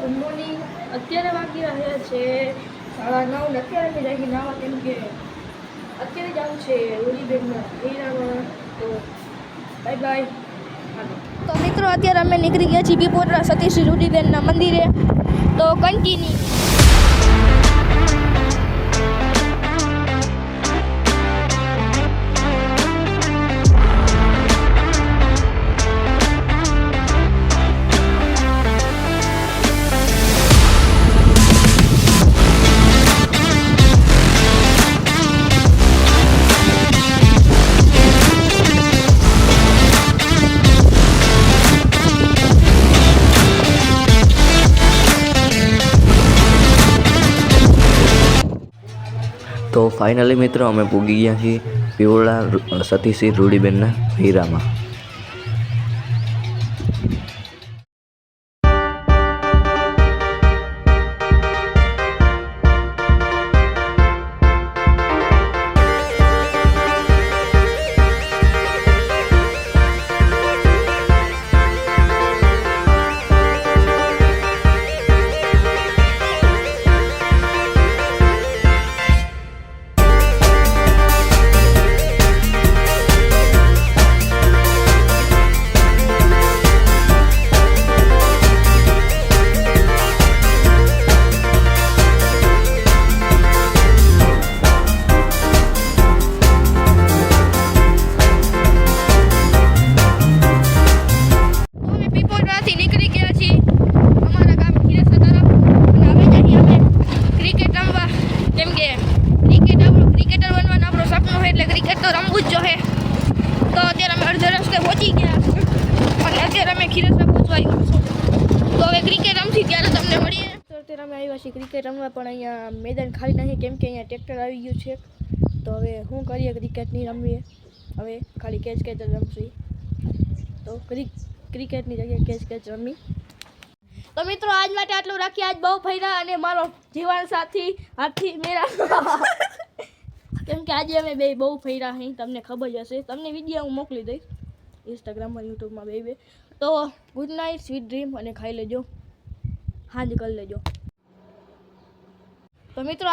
Good morning. અત્યારે વાગી રહ્યા છે 9:30 ને અત્યારે અમે જઈએ નાવા, કેમ કે અત્યારે જવું છે રૂલીબેનના હીરામાં. તો બાય બાય. તો મિત્રો અત્યારે અમે નીકળી ગયા છીએ પીપોદરા સતીશ રૂલીબેનના મંદિરે. તો કન્ટિન્યુ. તો ફાઇનલી મિત્રો અમે પૂગી ગયા છીએ પીવળા સતીશી રૂડીબેનના હીરામાં. ક્રિકેટ રમવા, પણ અહીંયા મેદાન ખાલી નહીં, કેમ કે અહીંયા ટ્રેક્ટર આવી ગયું છે. તો હવે શું કરીએ, ક્રિકેટ નહીં રમવીએ, હવે ખાલી કેચ જ રમશું. તો ક્રિકેટની જગ્યાએ કેચ રમી. તો મિત્રો આજ માટે આટલું રાખીએ. આજ બહુ ફર્યા અને મારો જીવન સાથી હાથી મેરા કેમ કે આજે અમે બે બહુ ફર્યા અહીં, તમને ખબર જ હશે. તમને વિડીયો હું મોકલી દઈશ ઇન્સ્ટાગ્રામમાં, યુટ્યુબમાં બે. તો ગુડ નાઇટ, સ્વીટ ડ્રીમ, અને ખાઈ લેજો, હાંજ કરી લેજો. તો મિત્રો